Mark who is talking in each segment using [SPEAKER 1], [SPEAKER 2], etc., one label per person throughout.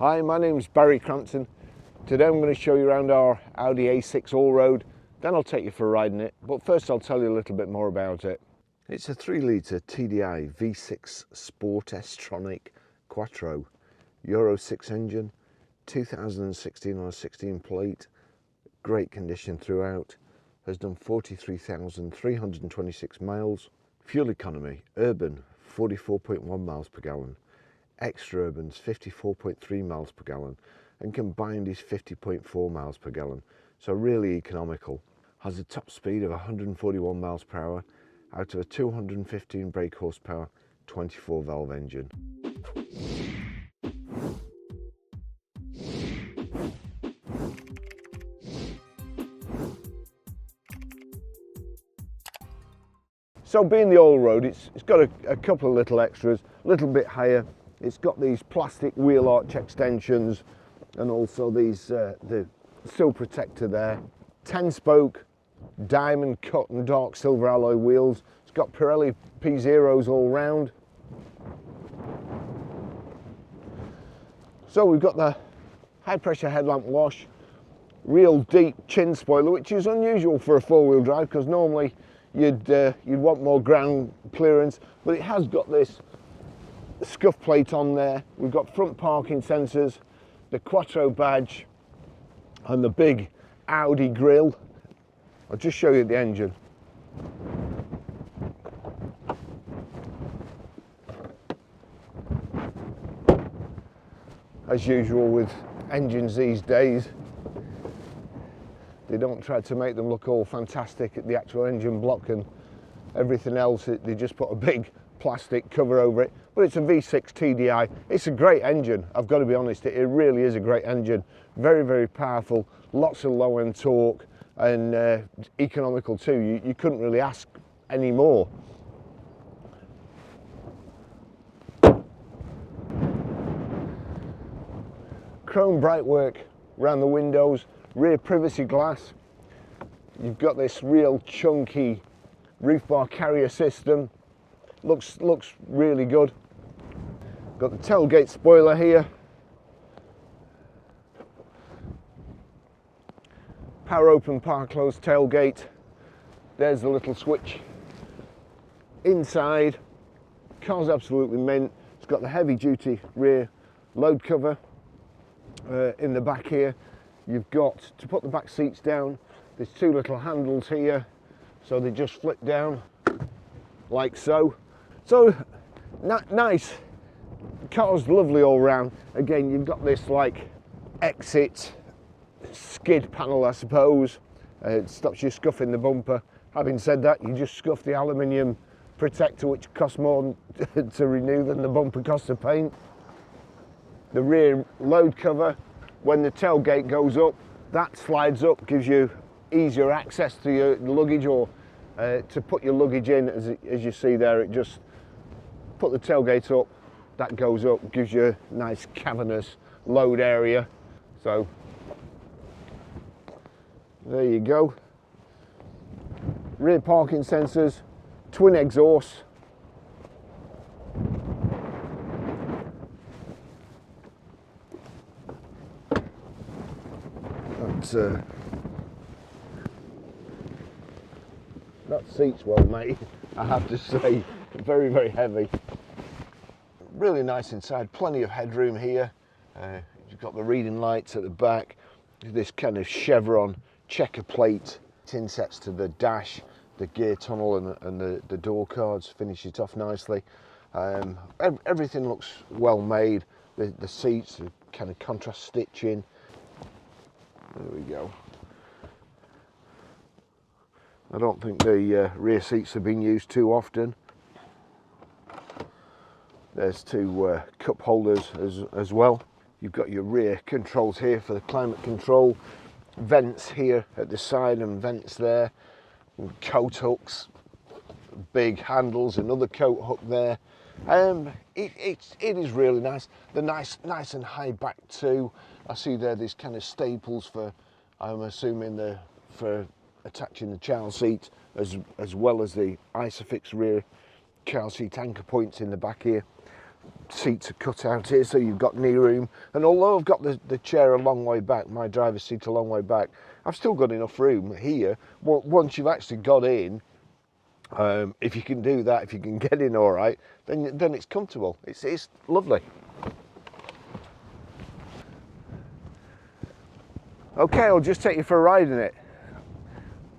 [SPEAKER 1] Hi, my name's Barrie Crampton. Today I'm going to show you around our Audi A6 Allroad, then I'll take you for a ride in it, but first I'll tell you a little bit more about it. It's a 3 litre TDI V6 Sport S Tronic Quattro, Euro 6 engine, 2016 on a 16 plate, great condition throughout, has done 43,326 miles. Fuel economy, urban 44.1 miles per gallon, extra urban's 54.3 miles per gallon, and combined is 50.4 miles per gallon, so really economical. Has a top speed of 141 miles per hour out of a 215 brake horsepower 24 valve engine. So being the Allroad, it's got a couple of little extras, a little bit higher. It's got these plastic wheel arch extensions and also these the sill protector there. 10-spoke diamond cut and dark silver alloy wheels. It's got Pirelli P Zeros all round. So we've got the high pressure headlamp wash, real deep chin spoiler, which is unusual for a four-wheel drive because normally you'd want more ground clearance, but it has got this scuff plate on there. We've got front parking sensors, the Quattro badge and the big Audi grille. I'll just show you the engine. As usual with engines these days, they don't try to make them look all fantastic at the actual engine block and everything else. They just put a big plastic cover over it, but it's a V6 TDI. It's a great engine, I've got to be honest. It really is a great engine. Very, very powerful, lots of low end torque and economical too. You couldn't really ask any more. Chrome brightwork around the windows, rear privacy glass. You've got this real chunky roof bar carrier system. Looks really good. Got the tailgate spoiler here. Power open, power close tailgate. There's the little switch. Inside, car's absolutely mint. It's got the heavy duty rear load cover in the back here. You've got to put the back seats down. There's two little handles here, so they just flip down like so. So nice. The car's lovely all round. Again, you've got this like exit skid panel, I suppose. It stops you scuffing the bumper. Having said that, you just scuff the aluminium protector, which costs more to renew than the bumper costs to paint. The rear load cover, when the tailgate goes up, that slides up, gives you easier access to your luggage, or to put your luggage in. As you see there, it just put the tailgate up, that goes up, gives you a nice cavernous load area. So there you go. Rear parking sensors, twin exhausts. That seat's well made, I have to say. Very, very heavy. Really nice inside, plenty of headroom here. You've got the reading lights at the back, this kind of chevron checker plate insets to the dash, the gear tunnel and the door cards finish it off nicely. Everything looks well made. The seats are kind of contrast stitching. There we go. I don't think the rear seats have been used too often. There's two cup holders as well. You've got your rear controls here for the climate control. Vents here at the side and vents there. Coat hooks, big handles, another coat hook there. It is really nice. They're nice and high back too. I see there's kind of staples for, I'm assuming for attaching the child seat, as well as the Isofix rear child seat anchor points in the back here. seats are cut out here, so you've got knee room. And although I've got the chair a long way back, my driver's seat a long way back, I've still got enough room here. Once you've actually got in, if you can do that, if you can get in all right, then it's comfortable. It's lovely. Okay, I'll just take you for a ride in it.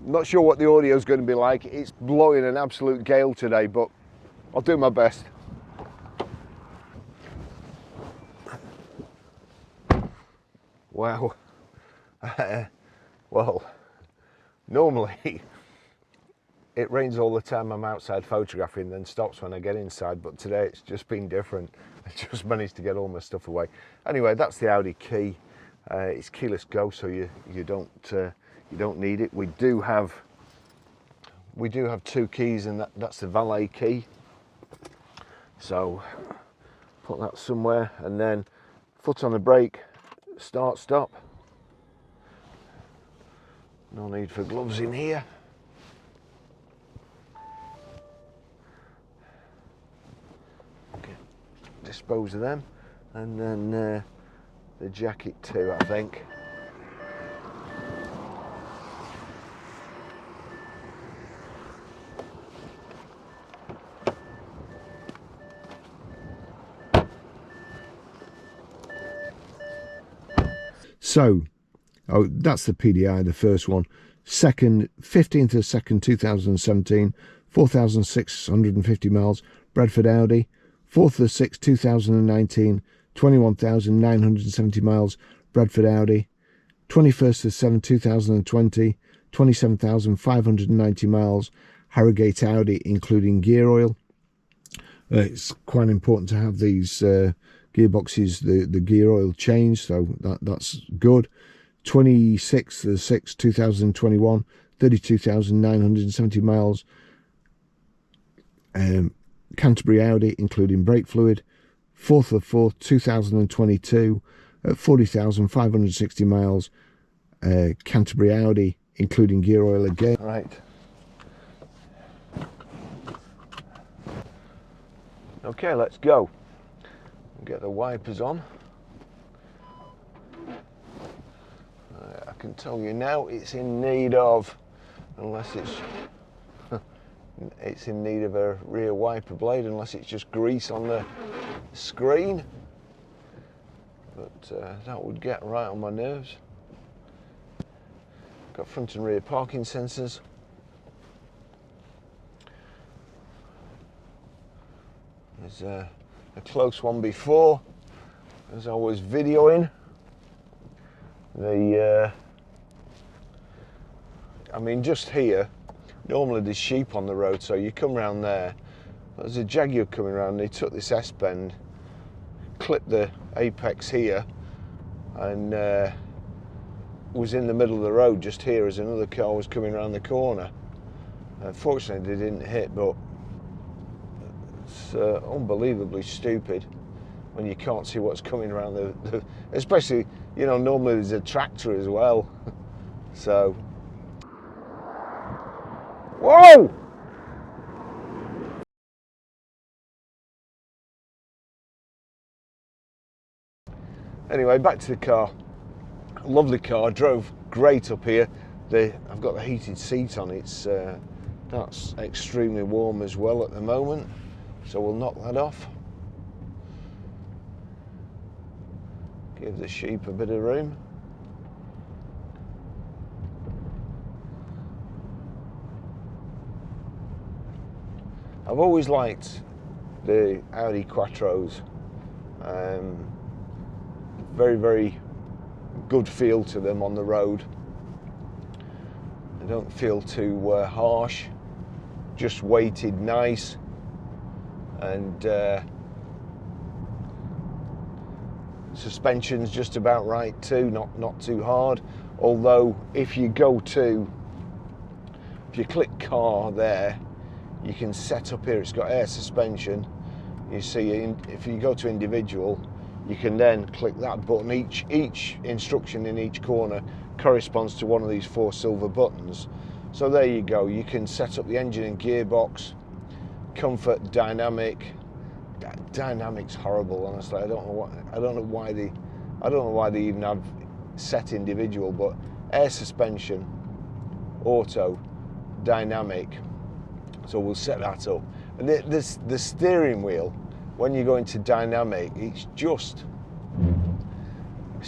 [SPEAKER 1] Not sure what the audio is going to be like. It's blowing an absolute gale today, but I'll do my best. Wow. Well, normally it rains all the time I'm outside photographing, then stops when I get inside, but today it's just been different. I just managed to get all my stuff away. Anyway, that's the Audi key. It's keyless go, so you don't need it. We do have 2 keys, and that's the valet key. So put that somewhere, and then foot on the brake, start, stop. No need for gloves in here. Okay, dispose of them, and then the jacket too, I think. So, that's the PDI, the first one. 15th of 2nd, 2017, 4,650 miles, Bradford Audi. 4th of 6th, 2019, 21,970 miles, Bradford Audi. 21st of 7th, 2020, 27,590 miles, Harrogate Audi, including gear oil. It's quite important to have these gearboxes, the gear oil changed, so that's good. 26th of 6th, 2021, 32,970 miles, Canterbury Audi, including brake fluid. 4th of 4th, 2022, 40,560 miles, Canterbury Audi, including gear oil again. Right. Okay, let's go. Get the wipers on. I can tell you now, it's in need of, unless it's in need of a rear wiper blade, unless it's just grease on the screen. But that would get right on my nerves. Got front and rear parking sensors. There's a close one before, as I was videoing. I mean, just here, normally there's sheep on the road, so you come round there. There's a Jaguar coming around, they took this S-bend, clipped the apex here, and was in the middle of the road just here as another car was coming around the corner. Fortunately, they didn't hit, but it's unbelievably stupid when you can't see what's coming around the especially, you know, normally there's a tractor as well. So, whoa! Anyway, back to the car. Lovely car, drove great up here. I've got the heated seat on. It's that's extremely warm as well at the moment, so we'll knock that off. Give the sheep a bit of room. I've always liked the Audi Quattros. Very, very good feel to them on the road. They don't feel too harsh, just weighted nice, and suspension's just about right too, not too hard. Although if you click car there, you can set up here, it's got air suspension. You see, if you go to individual, you can then click that button. Each instruction in each corner corresponds to one of these 4 silver buttons. So there you go, you can set up the engine and gearbox, comfort, dynamic, dynamic's horrible, honestly. I don't know why they even have set individual, but air suspension, auto, dynamic. So we'll set that up. And the steering wheel, when you go into dynamic, it's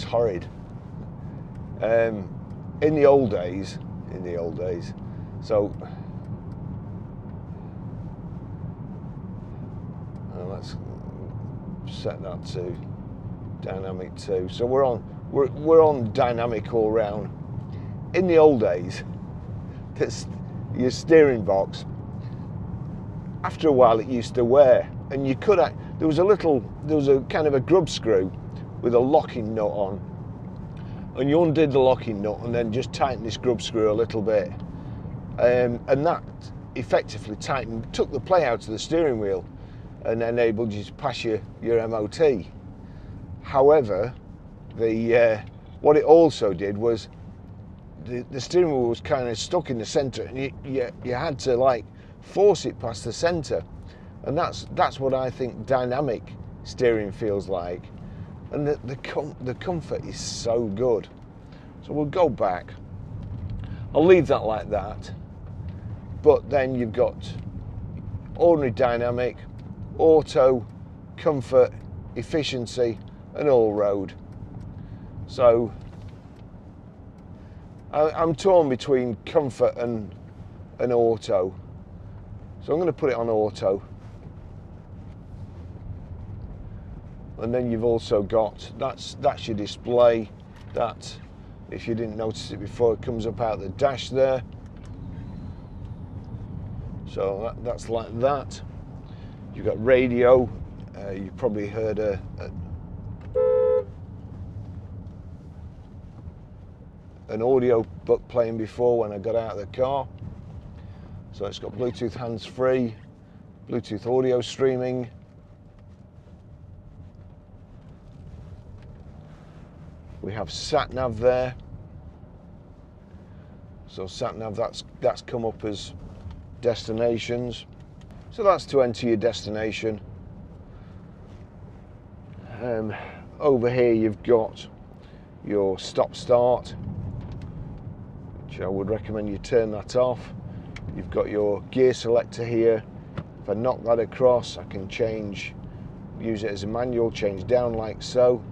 [SPEAKER 1] horrid. In the old days, so let's set that to dynamic 2. So we're on dynamic all round. In the old days, your steering box, after a while it used to wear, and you could there was a kind of a grub screw with a locking nut on, and you undid the locking nut and then just tightened this grub screw a little bit, and that effectively took the play out of the steering wheel and enabled you to pass your MOT. However, what it also did was the steering wheel was kind of stuck in the centre, and you had to like force it past the centre, and that's what I think dynamic steering feels like. And the comfort is so good. So we'll go back. I'll leave that like that. But then you've got ordinary dynamic, auto, comfort, efficiency, and all road. So I'm torn between comfort and auto. So I'm going to put it on auto. And then you've also got, that's your display. That, if you didn't notice it before, it comes up out the dash there. So that's like that. You've got radio. You've probably heard an audio book playing before when I got out of the car. So it's got Bluetooth hands-free, Bluetooth audio streaming. We have Sat Nav there. So Sat Nav, that's come up as destinations. So that's to enter your destination. Over here you've got your stop-start, which I would recommend you turn that off. You've got your gear selector here. If I knock that across, I can use it as a manual, change down like so,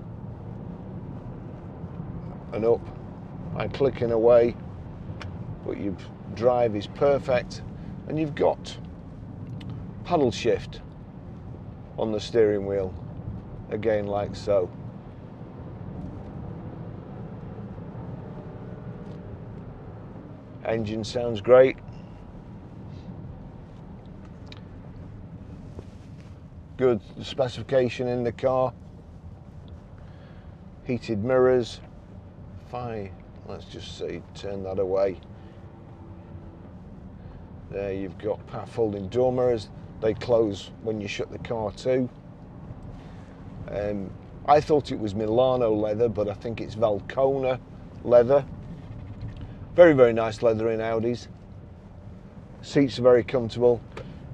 [SPEAKER 1] and up. I'm clicking away, but your drive is perfect. And you've got paddle shift on the steering wheel, again like so. Engine sounds great. Good specification in the car. Heated mirrors. Fine. Let's just see, turn that away. There you've got power folding door mirrors. They close when you shut the car too. I thought it was Milano leather, but I think it's Valcona leather. Very, very nice leather in Audis. Seats are very comfortable.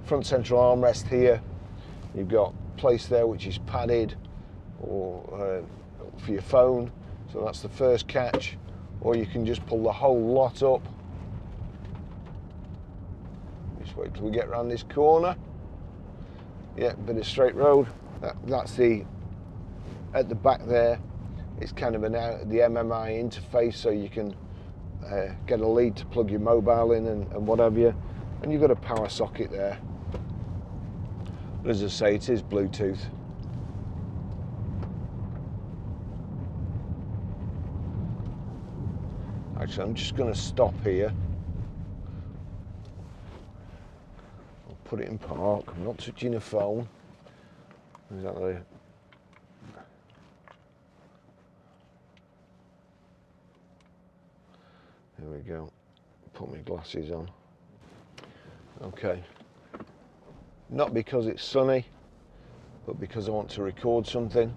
[SPEAKER 1] Front central armrest here. You've got place there which is padded or for your phone. So that's the first catch. Or you can just pull the whole lot up. Just wait till we get around this corner. Yeah, bit of straight road. That's at the back there. It's kind of the MMI interface, so you can get a lead to plug your mobile in and what have you. And you've got a power socket there. But as I say, it is Bluetooth. Actually, I'm just going to stop here. I'll put it in park. I'm not touching the phone. Exactly. There we go. Put my glasses on. Okay. Not because it's sunny, but because I want to record something.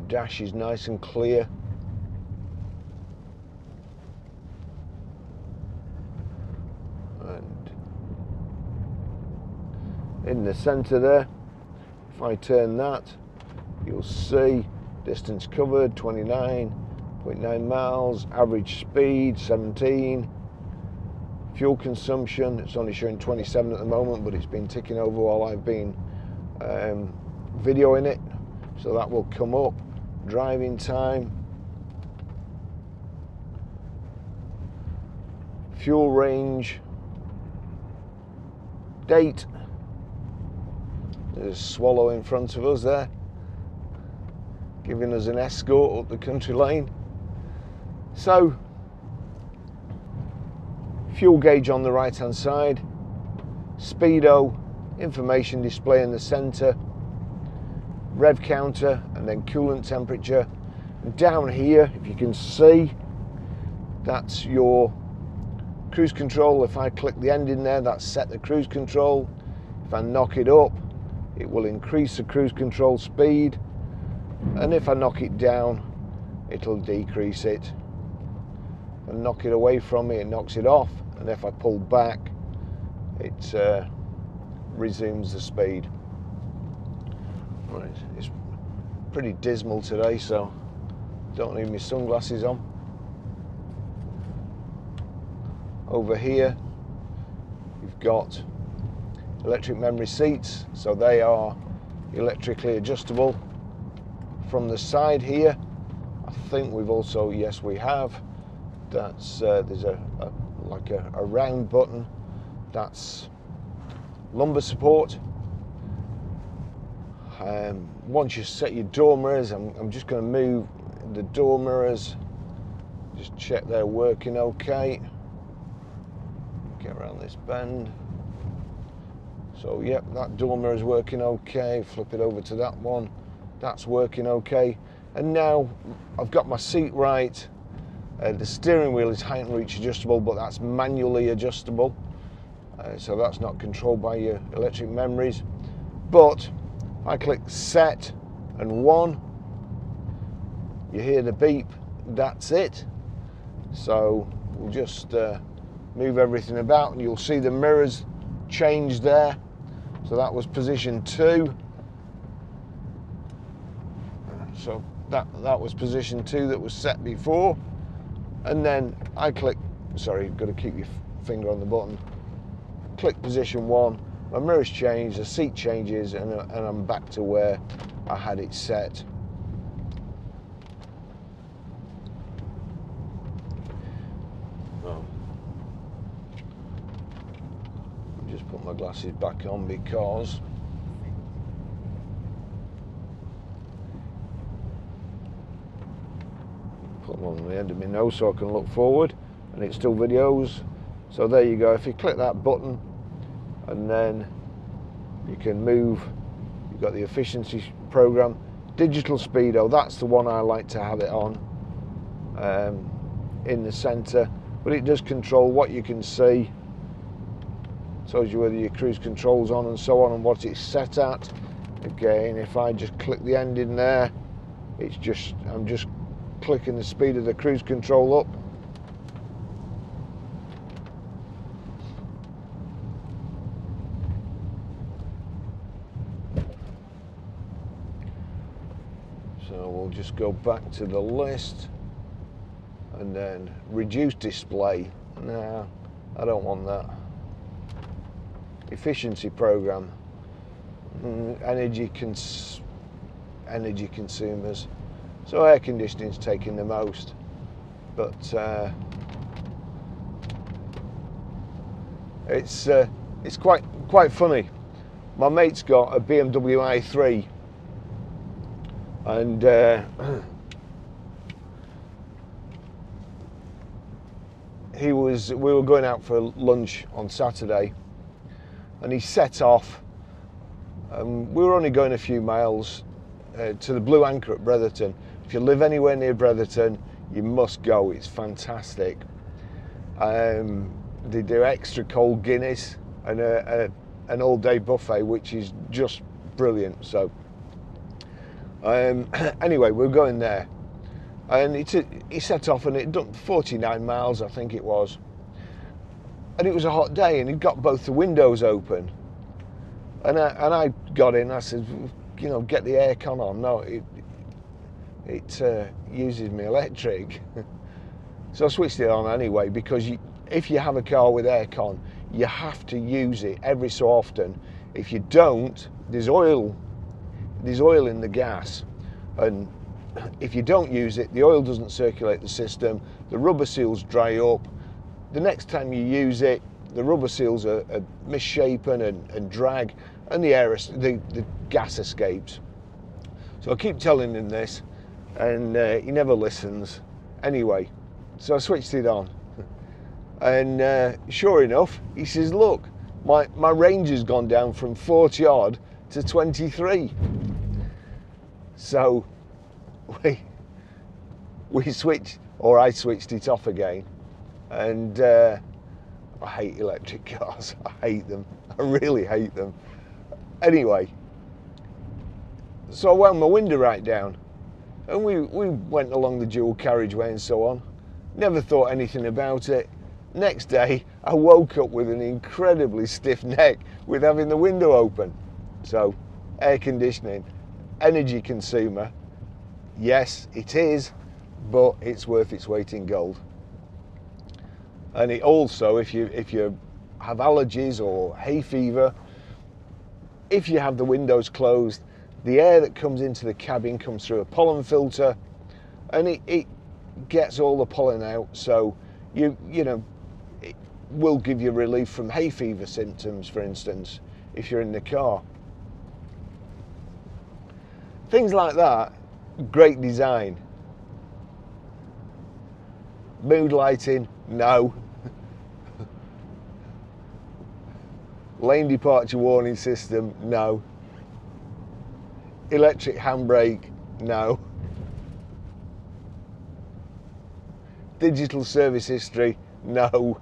[SPEAKER 1] Dash is nice and clear. And in the centre there, if I turn that, you'll see distance covered 29.9 miles, average speed 17, fuel consumption, it's only showing 27 at the moment, but it's been ticking over while I've been videoing it, so that will come up. Driving time, fuel range, date. There's a swallow in front of us there, giving us an escort up the country lane. So, fuel gauge on the right hand side, Speedo, information display in the centre, rev counter, and then coolant temperature. And down here, if you can see, that's your cruise control. If I click the end in there, that's set the cruise control. If I knock it up, it will increase the cruise control speed, and if I knock it down, it'll decrease it. If I knock it away from me, it knocks it off, and if I pull back, it resumes the speed. Right, it's pretty dismal today, so don't need my sunglasses on. Over here, you've got electric memory seats, so they are electrically adjustable. From the side here, I think we've also, yes we have, that's there's a round button, that's lumbar support. Once you set your door mirrors, I'm just going to move the door mirrors, just check they're working okay. Get around this bend. So yep, that door mirror is working okay. Flip it over to that one, that's working okay. And now I've got my seat right. The steering wheel is height and reach adjustable, but that's manually adjustable, so that's not controlled by your electric memories. But I click set and 1, you hear the beep, that's it. So we'll just move everything about, and you'll see the mirrors change there. So that was position 2. So that was position 2 that was set before. And then I click, sorry, you've got to keep your finger on the button. Click position 1, my mirrors change, the seat changes, and I'm back to where I had it set. Oh. I'll just put my glasses back on because put them on the end of my nose so I can look forward, and it still videos. So there you go. If you click that button, and then you can move, you've got the efficiency program, digital speedo, that's the one I like to have it on, in the center, but it does control what you can see, tells you whether your cruise control's on and so on, and what it's set at. Again, if I just click the end in there, it's just, I'm just clicking the speed of the cruise control up. So we'll just go back to the list, and then reduce display. No, I don't want that. Efficiency program, energy consumers. So air conditioning's taking the most, but it's quite funny. My mate's got a BMW i3, and we were going out for lunch on Saturday, and he set off. We were only going a few miles to the Blue Anchor at Bretherton. If you live anywhere near Bretherton, you must go. It's fantastic. They do extra cold Guinness and an all-day buffet, which is just brilliant. So anyway, we're going there, and he set off, and it done 49 miles, I think it was. and it was a hot day, and he'd got both the windows open, and I got in. I said, you know, get the aircon on. No, it uses me electric. So I switched it on anyway, because if you have a car with aircon, you have to use it every so often. If you don't, there's oil in the gas, and if you don't use it, the oil doesn't circulate the system, the rubber seals dry up. The next time you use it, the rubber seals are misshapen and drag, and the gas escapes. So I keep telling him this, and he never listens. Anyway, so I switched it on, and sure enough, he says, look, my range has gone down from 40 odd to 23. So we switched, or I switched it off again, and I hate electric cars. I hate them. I really hate them. Anyway, so I wound my window right down, and we went along the dual carriageway and so on. Never thought anything about it. Next day, I woke up with an incredibly stiff neck with having the window open. So, air conditioning, energy consumer, yes, it is, but it's worth its weight in gold. And it also, if you have allergies or hay fever, if you have the windows closed, the air that comes into the cabin comes through a pollen filter, and it gets all the pollen out. So you know, it will give you relief from hay fever symptoms, for instance, if you're in the car. Things like that, great design. Mood lighting, no. Lane departure warning system, no. Electric handbrake, no. Digital service history, no.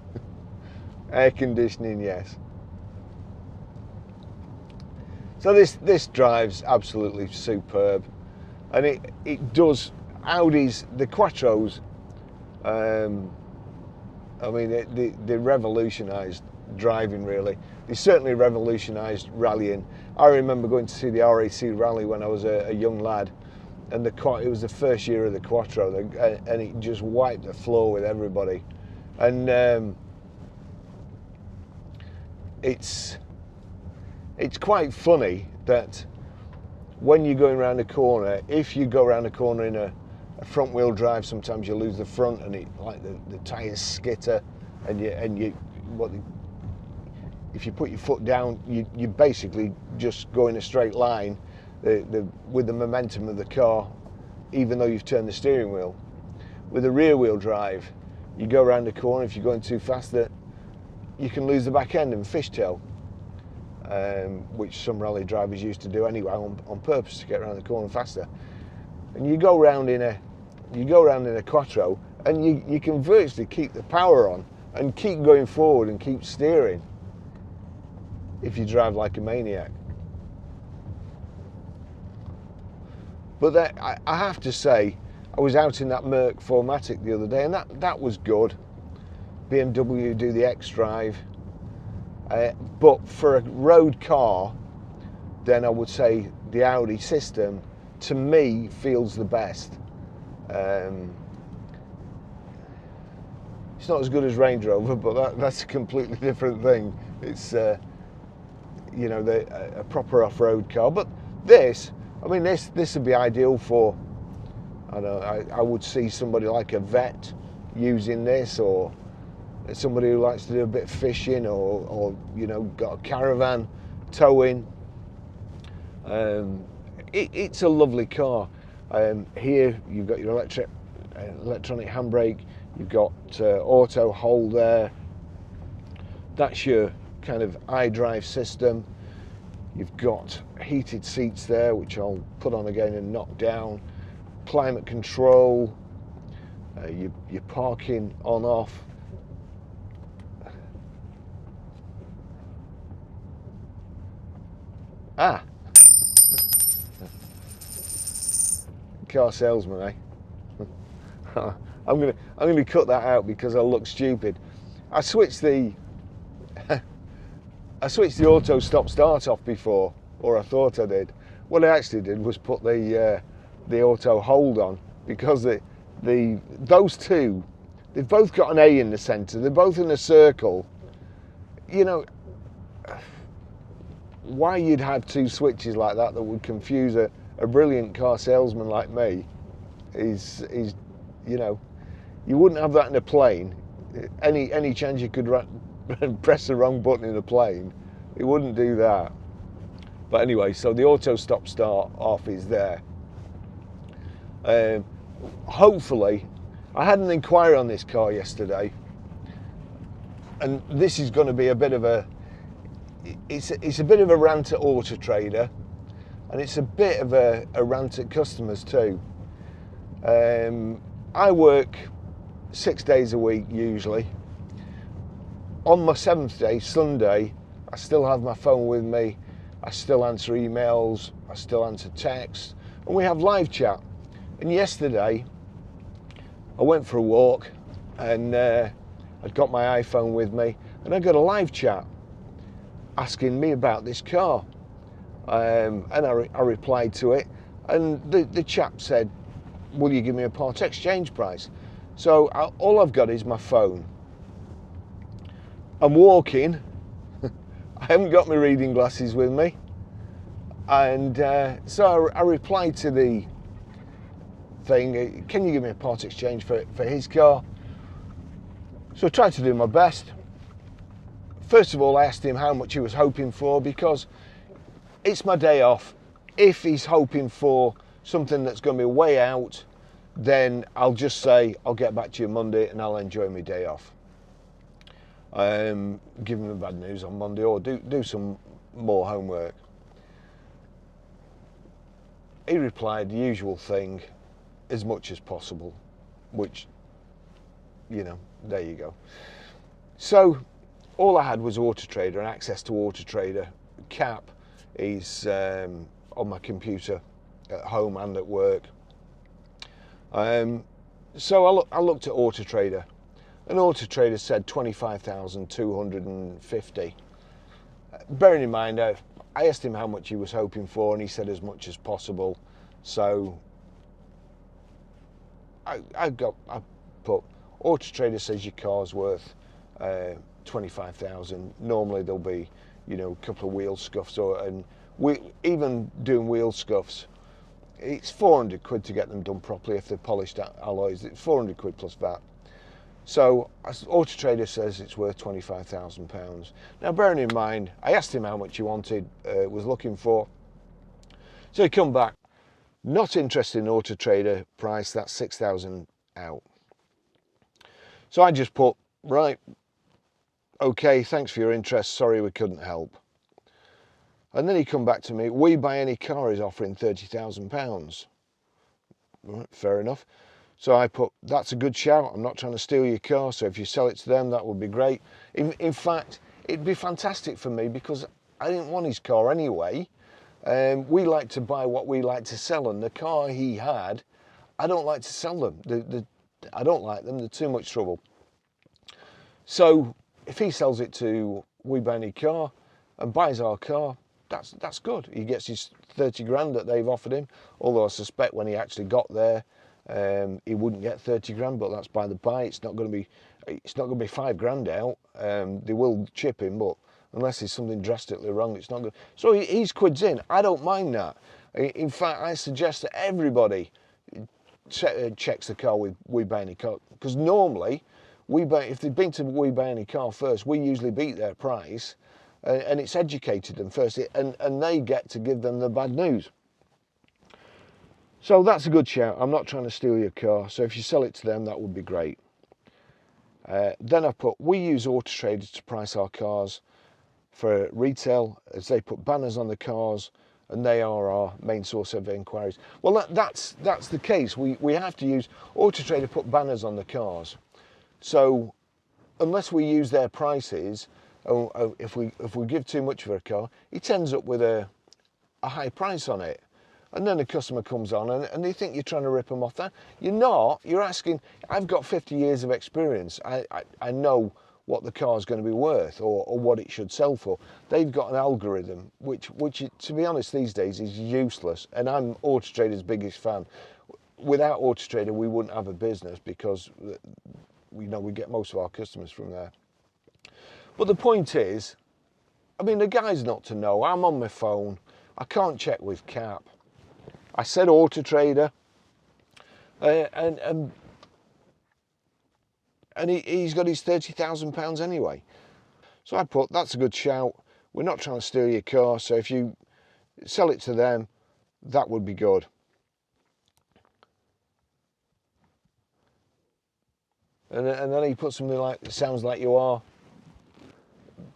[SPEAKER 1] Air conditioning, yes. So this drives absolutely superb, and it does. Audis, the Quattros, I mean, they revolutionised driving, really. They certainly revolutionised rallying. I remember going to see the RAC rally when I was a young lad, and it was the first year of the Quattro, and it just wiped the floor with everybody. And it's quite funny that when you're going around a corner, if you go around a corner in a front wheel drive, sometimes you lose the front, and the tyres skitter, and if you put your foot down, you basically just go in a straight line with the momentum of the car, even though you've turned the steering wheel. With a rear wheel drive, you go around a corner, if you're going too fast, that you can lose the back end and fishtail, which some rally drivers used to do anyway on purpose to get around the corner faster. And you go around in a Quattro, and you can virtually keep the power on and keep going forward and keep steering if you drive like a maniac. But I have to say, I was out in that Merc 4MATIC the other day, and that was good. BMW do the X-Drive, but for a road car, then I would say the Audi system, to me, feels the best. It's not as good as Range Rover, but that's a completely different thing. It's you know, a proper off-road car. But this, I mean, this would be ideal for, I don't know, I would see somebody like a vet using this, or somebody who likes to do a bit of fishing, or you know, got a caravan towing. It's a lovely car. Here you've got your electronic handbrake, you've got auto hold there. That's your kind of iDrive system. You've got heated seats there, which I'll put on again and knock down. Climate control, your parking on off. Car salesman, eh? I'm gonna cut that out because I'll look stupid. I switched the I switched the auto stop start off before, or I thought I did. What I actually did was put the auto hold on, because those two, they've both got an A in the centre, they're both in a circle. You know, why you'd have two switches like that would confuse a brilliant car salesman like me is, you know, you wouldn't have that in a plane. Any chance you could press the wrong button in a plane, it wouldn't do that. But anyway, so the auto stop start off is there. Hopefully, I had an inquiry on this car yesterday, and this is going to be a bit of a, it's a bit of a rant at Auto Trader, and it's a bit of a rant at customers too. I work 6 days a week usually. On my 7th day, Sunday, I still have my phone with me, I still answer emails, I still answer texts, and we have live chat. And yesterday, I went for a walk, and I'd got my iPhone with me, and I got a live chat asking me about this car. And I replied to it, and the chap said, will you give me a part exchange price? So all I've got is my phone. I'm walking, I haven't got my reading glasses with me, and so I replied to the thing, can you give me a part exchange for his car? So I tried to do my best. First of all, I asked him how much he was hoping for, because it's my day off. If he's hoping for something that's going to be way out, then I'll just say I'll get back to you Monday and I'll enjoy my day off. Give him the bad news on Monday, or do some more homework. He replied the usual thing, as much as possible, which, you know, there you go. So all I had was Auto Trader and access to Auto Trader. Cap is on my computer at home and at work. So I looked at Auto Trader, and Auto Trader said 25,250. Bearing in mind, I asked him how much he was hoping for, and he said as much as possible. So I put Auto Trader says your car's worth 25,000. Normally there'll be, you know, a couple of wheel scuffs, and even doing wheel scuffs, it's 400 quid to get them done properly if they're polished alloys. It's 400 quid plus VAT. So Auto Trader says it's worth £25,000. Now, bearing in mind, I asked him how much he wanted, was looking for. So he come back, not interested in Auto Trader price, that's 6,000 out. So I just put, right, okay, thanks for your interest, sorry we couldn't help. And then he come back to me, We Buy Any Car is offering £30,000. Right, fair enough. So I put, that's a good shout, I'm not trying to steal your car, so if you sell it to them, that would be great. In fact, it'd be fantastic for me, because I didn't want his car anyway. We like to buy what we like to sell, and the car he had, I don't like to sell them. I don't like them, they're too much trouble. So if he sells it to We Buy Any Car and buys our car, that's good. He gets his 30 grand that they've offered him, although I suspect when he actually got there, he wouldn't get 30 grand, but that's by the by. It's not going to be 5 grand out. They will chip him, but unless there's something drastically wrong, it's not good. So he's quids in. I don't mind that. In fact, I suggest that everybody checks the car with We Buy Any Car, because normally if they've been to We Buy Any Car first, we usually beat their price, and it's educated them first, and they get to give them the bad news. So that's a good shout. I'm not trying to steal your car, so if you sell it to them, that would be great. Then I put, we use Auto Trader to price our cars for retail, as they put banners on the cars, and they are our main source of inquiries. Well, that's the case. We have to use Auto Trader, put banners on the cars. So unless we use their prices, if we give too much for a car, it ends up with a high price on it. And then the customer comes on and they think you're trying to rip them off. That you're not. You're asking. I've got 50 years of experience. I know what the car's going to be worth or what it should sell for. They've got an algorithm which to be honest these days is useless, and I'm Auto Trader's biggest fan. Without Auto Trader we wouldn't have a business, because we know we get most of our customers from there. But the point is, I mean, the guy's not to know. I'm on my phone, I can't check with Cap. I said Auto Trader, and he's got his £30,000 anyway. So I put, that's a good shout. We're not trying to steal your car, so if you sell it to them, that would be good. And then he put something like, it sounds like you are.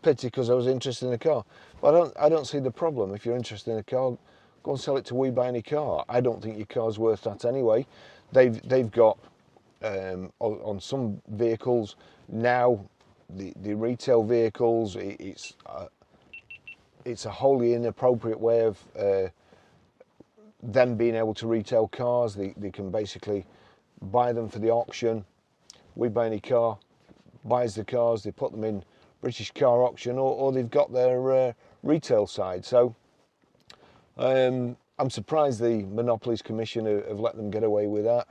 [SPEAKER 1] Pity, because I was interested in the car. But I don't see the problem. If you're interested in a car, go and sell it to We Buy Any Car. I don't think your car's worth that anyway. They've got on some vehicles now, the retail vehicles, it's a wholly inappropriate way of them being able to retail cars. They can basically buy them for the auction. We Buy Any Car buys the cars, they put them in British car auction, or they've got their retail side. So I'm surprised the Monopolies Commission have let them get away with that.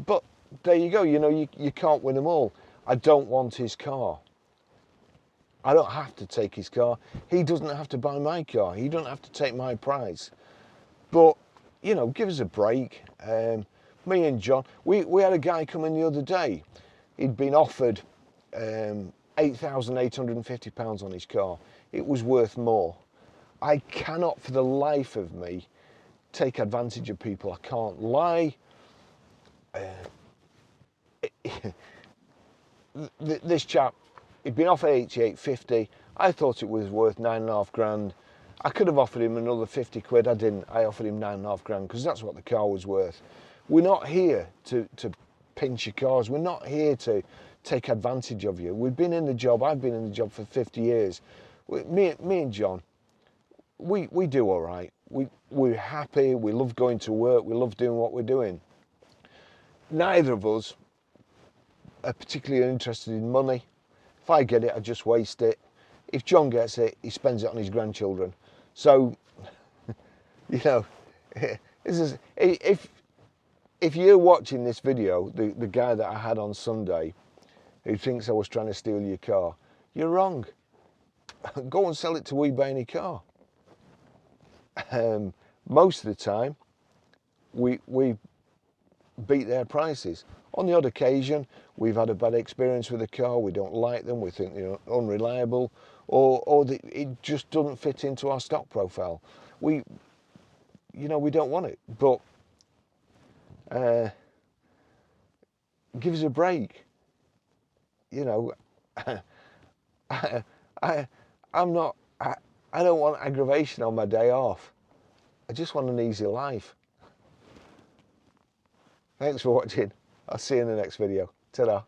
[SPEAKER 1] But there you go, you know, you can't win them all. I don't want his car. I don't have to take his car. He doesn't have to buy my car. He doesn't have to take my price. But, you know, give us a break. Me and John, we had a guy come in the other day. He'd been offered £8,850 on his car. It was worth more. I cannot for the life of me take advantage of people. I can't lie. This chap, he'd been offered 88.50. I thought it was worth 9.5 grand. I could have offered him another 50 quid. I didn't. I offered him 9.5 grand because that's what the car was worth. We're not here to pinch your cars. We're not here to take advantage of you. We've been in the job. I've been in the job for 50 years. Me and John, we do all right. We're happy. We love going to work. We love doing what we're doing. Neither of us are particularly interested in money. If I get it, I just waste it. If John gets it, he spends it on his grandchildren. So, you know, if you're watching this video, the guy that I had on Sunday, who thinks I was trying to steal your car, you're wrong. Go and sell it to We Buy Any Car. Most of the time, we beat their prices. On the odd occasion, we've had a bad experience with a car, we don't like them, we think they're unreliable, or it just doesn't fit into our stock profile. We don't want it, but give us a break. You know, I don't want aggravation on my day off. I just want an easy life. Thanks for watching. I'll see you in the next video. Ta-da.